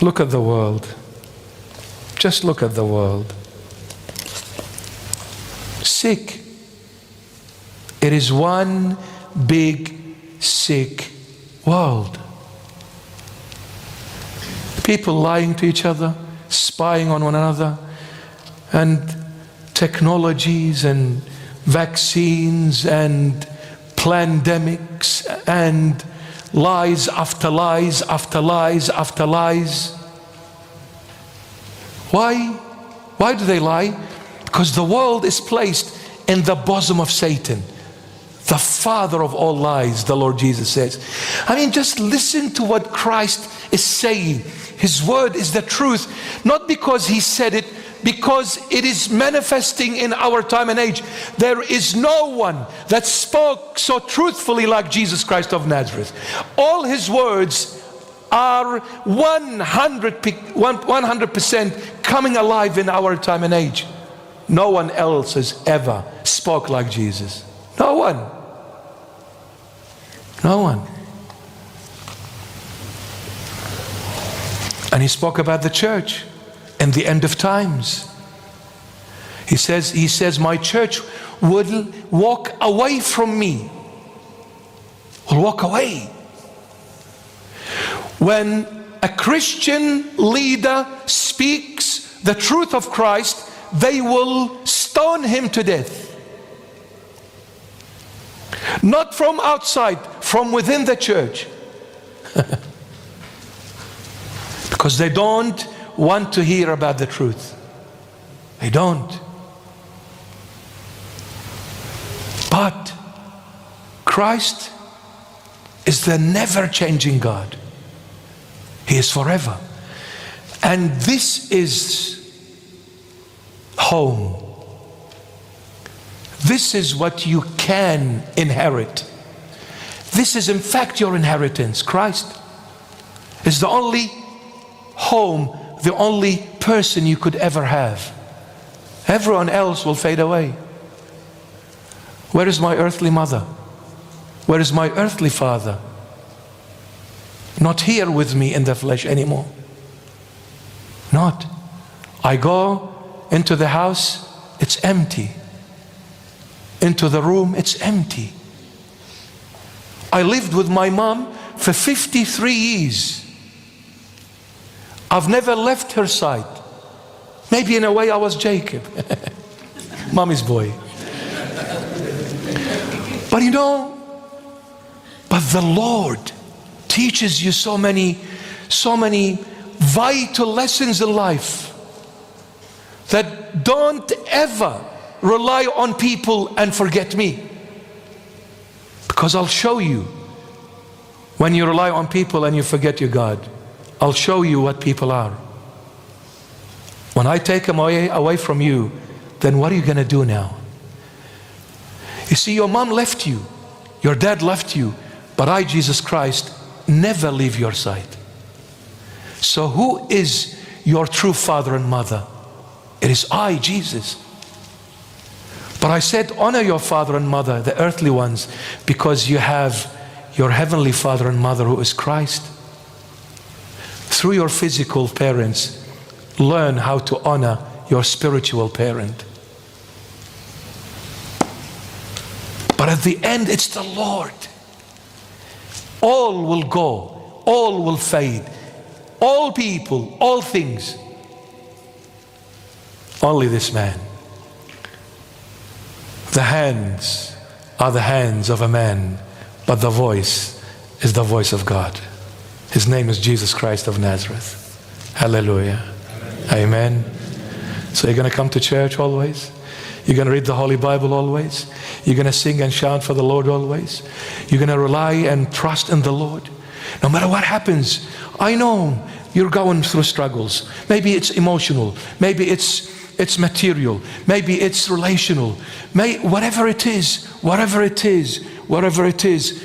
Look at the world. Just look at the world. Sick. It is one big sick world. People lying to each other, spying on one another, and technologies and vaccines and pandemics and lies after lies after lies after lies. Why? Why do they lie? Because the world is placed in the bosom of Satan, the father of all lies, the Lord Jesus says. I mean, just listen to what Christ is saying. His word is the truth, not because he said it, because it is manifesting in our time and age. There is no one that spoke so truthfully like Jesus Christ of Nazareth. All his words are 100% coming alive in our time and age. No one else has ever spoke like Jesus. No one. No one. And he spoke about the church and the end of times. He says, my church will walk away from me. Will walk away. When a Christian leader speaks the truth of Christ, they will stone him to death. Not from outside, from within the church. Because they don't want to hear about the truth. They don't. But Christ is the never-changing God. He is forever. And this is home. This is what you can inherit. This is in fact your inheritance. Christ is the only home, the only person you could ever have. Everyone else will fade away. Where is my earthly mother? Where is my earthly father? Not here with me in the flesh anymore. Not. I go into the house, it's empty. Into the room, it's empty. I lived with my mom for 53 years. I've never left her side. Maybe in a way I was Jacob, mommy's boy. But you know, but the Lord teaches you so many vital lessons in life, that don't ever rely on people and forget me. Because I'll show you, when you rely on people and you forget your God, I'll show you what people are. When I take them away from you, then what are you going to do now? You see, your mom left you, your dad left you, but I, Jesus Christ, never leave your side. So who is your true father and mother? It is I, Jesus. But I said, honor your father and mother, the earthly ones, because you have your heavenly father and mother who is Christ. Through your physical parents, learn how to honor your spiritual parent. But at the end, it's the Lord. All will go, all will fade, all people, all things. Only this man. The hands are the hands of a man, but the voice is the voice of God. His name is Jesus Christ of Nazareth. Hallelujah. Amen. So you're going to come to church always? You're going to read the Holy Bible always? You're going to sing and shout for the Lord always? You're going to rely and trust in the Lord? No matter what happens, I know you're going through struggles. Maybe it's emotional. Maybe it's material. Maybe it's relational. Whatever it is,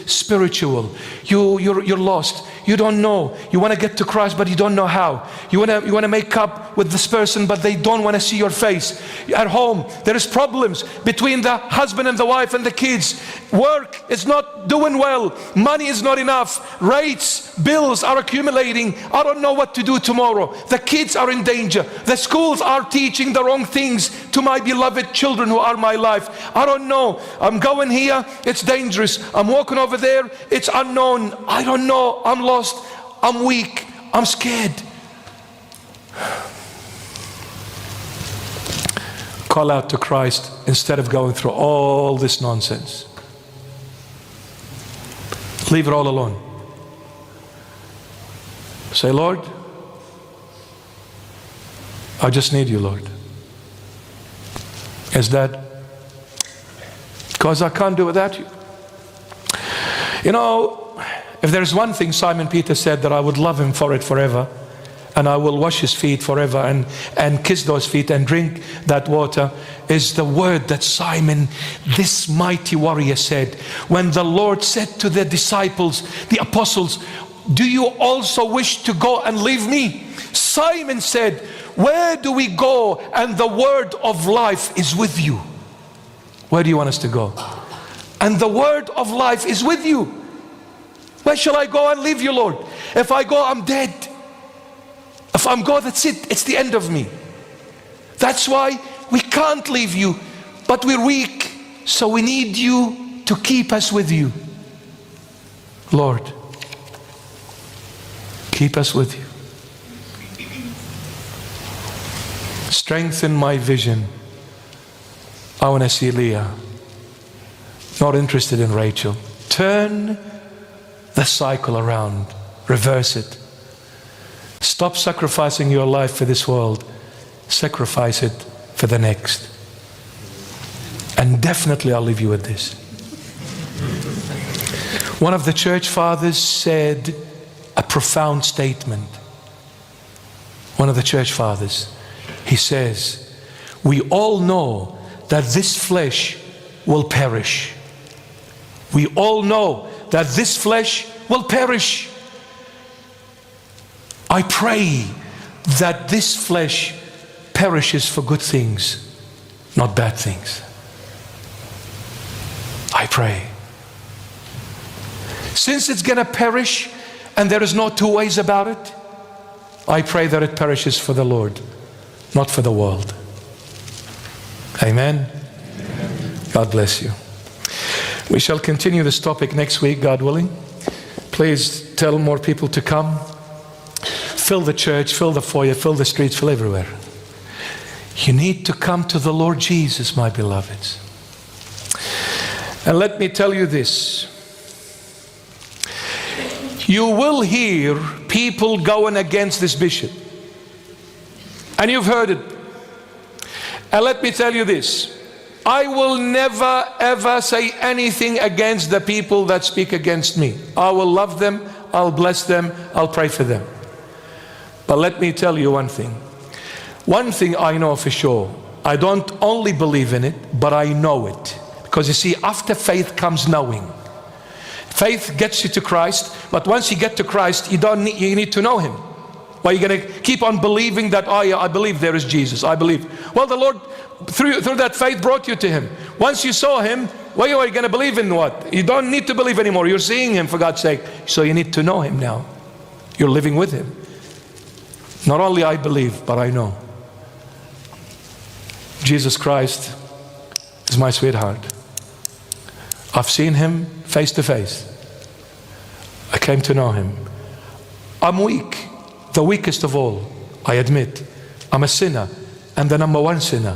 spiritual. You're lost. You don't know. You want to get to Christ, but you don't know how. You want to make up with this person, but they don't want to see your face. At home, there is problems between the husband and the wife and the kids. Work is not doing well. Money is not enough. Rates, bills are accumulating. I don't know what to do tomorrow. The kids are in danger. The schools are teaching the wrong things to my beloved children who are my life. I don't know. I'm going here, it's dangerous. I'm walking over there, it's unknown. I don't know. I'm lost. I'm weak. I'm scared. Call out to Christ instead of going through all this nonsense. Leave it all alone. Say, Lord, I just need you, Lord. Is that because I can't do without you? You know, if there's one thing Simon Peter said that I would love him for it forever, and I will wash his feet forever and kiss those feet and drink that water, is the word that Simon, this mighty warrior, said when the Lord said to the disciples, the apostles, do you also wish to go and leave me? Simon said, where do we go? And the word of life is with you. Where do you want us to go? And the word of life is with you. Where shall I go and leave you, Lord? If I go, I'm dead. If I'm God, that's it. It's the end of me. That's why we can't leave you, but we're weak. So we need you to keep us with you. Lord, keep us with you. Strengthen my vision. I want to see Leah. Not interested in Rachel. Turn the cycle around. Reverse it. Stop sacrificing your life for this world. Sacrifice it for the next. And definitely I'll leave you with this. One of the church fathers said a profound statement. One of the church fathers. He says, we all know that this flesh will perish. We all know that this flesh will perish. I pray that this flesh perishes for good things, not bad things. I pray. Since it's going to perish and there is no two ways about it, I pray that it perishes for the Lord, not for the world. Amen. God bless you. We shall continue this topic next week, God willing. Please tell more people to come. Fill the church, fill the foyer, fill the streets, fill everywhere. You need to come to the Lord Jesus, my beloveds. And let me tell you this. You will hear people going against this bishop. And you've heard it. And let me tell you this. I will never ever say anything against the people that speak against me. I will love them, I'll bless them, I'll pray for them. But let me tell you one thing. One thing I know for sure. I don't only believe in it, but I know it. Because you see, after faith comes knowing. Faith gets you to Christ, but once you get to Christ, you need to know Him. Well, you're going to keep on believing that, oh yeah, I believe there is Jesus, I believe. Well, the Lord, through that faith, brought you to Him. Once you saw Him, well, you are going to believe in what? You don't need to believe anymore. You're seeing Him, for God's sake. So you need to know Him now. You're living with Him. Not only I believe, but I know. Jesus Christ is my sweetheart. I've seen Him face to face. I came to know Him. I'm weak, the weakest of all, I admit. I'm a sinner, and the number one sinner.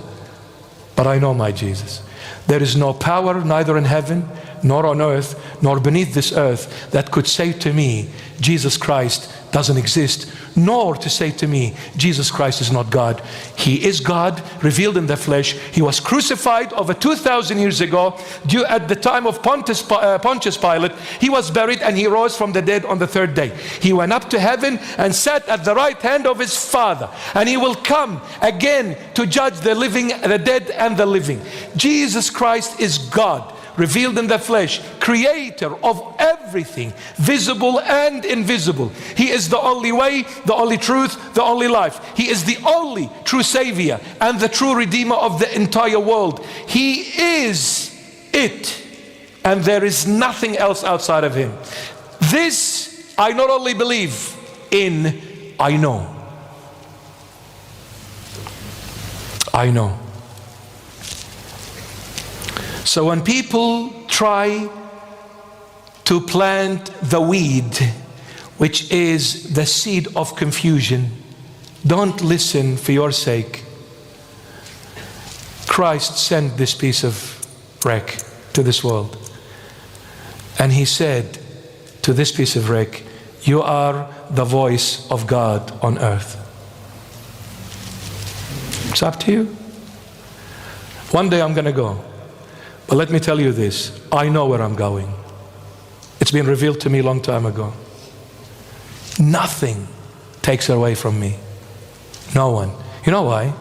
But I know my Jesus. There is no power, neither in heaven, nor on earth, nor beneath this earth, that could say to me, Jesus Christ doesn't exist, nor to say to me, Jesus Christ is not God. He is God, revealed in the flesh. He was crucified over 2,000 years ago, at the time of Pontius Pilate. He was buried and He rose from the dead on the third day. He went up to heaven and sat at the right hand of His Father. And He will come again to judge the living, the dead and the living. Jesus Christ is God, revealed in the flesh, creator of everything, visible and invisible. He is the only way, the only truth, the only life. He is the only true Savior and the true Redeemer of the entire world. He is it. and there is nothing else outside of him. This I not only believe in, I know. I know. So when people try to plant the weed, which is the seed of confusion, don't listen for your sake. Christ sent this piece of wreck to this world. And he said to this piece of wreck, you are the voice of God on earth. It's up to you. One day I'm going to go. But let me tell you this, I know where I'm going. It's been revealed to me a long time ago. Nothing takes it away from me. No one. You know why?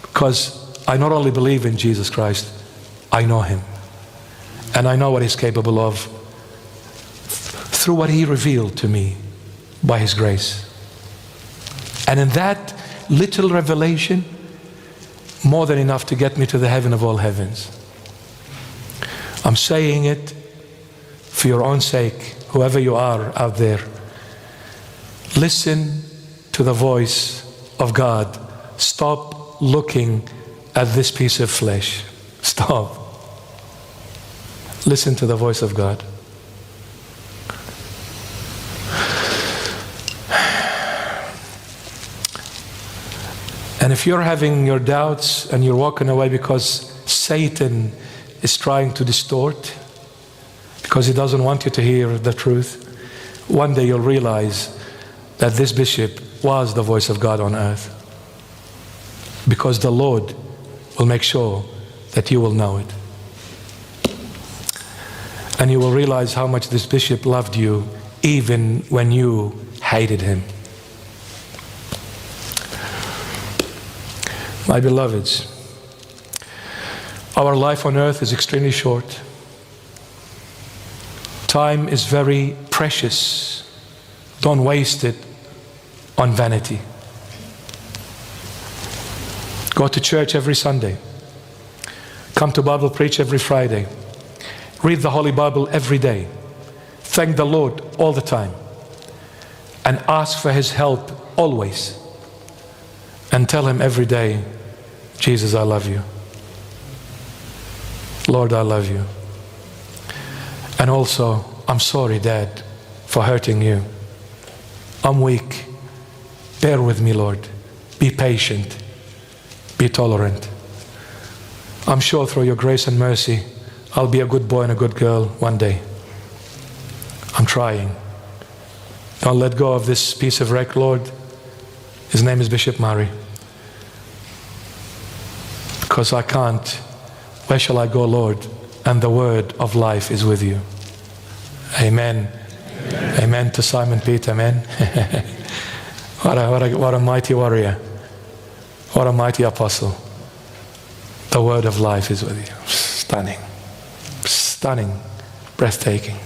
Because I not only believe in Jesus Christ, I know him. And I know what he's capable of through what he revealed to me by his grace. And in that little revelation, more than enough to get me to the heaven of all heavens. I'm saying it for your own sake, whoever you are out there. Listen to the voice of God. Stop looking at this piece of flesh. Stop. Listen to the voice of God. And if you're having your doubts and you're walking away because Satan is trying to distort, because he doesn't want you to hear the truth, one day you'll realize that this bishop was the voice of God on earth. Because the Lord will make sure that you will know it. And you will realize how much this bishop loved you even when you hated him. My beloveds, our life on earth is extremely short. Time is very precious. Don't waste it on vanity. Go to church every Sunday. Come to Bible preach every Friday. Read the Holy Bible every day. Thank the Lord all the time. And ask for his help always. And tell him every day, Jesus, I love you. Lord, I love you. And also, I'm sorry, Dad, for hurting you. I'm weak. Bear with me, Lord. Be patient. Be tolerant. I'm sure through your grace and mercy, I'll be a good boy and a good girl one day. I'm trying. Don't let go of this piece of wreck, Lord. His name is Bishop Murray. Because I can't. Where shall I go, Lord? And the word of life is with you. Amen. Amen, amen to Simon Peter, amen. What a mighty warrior. What a mighty apostle. The word of life is with you. Stunning. Stunning. Breathtaking.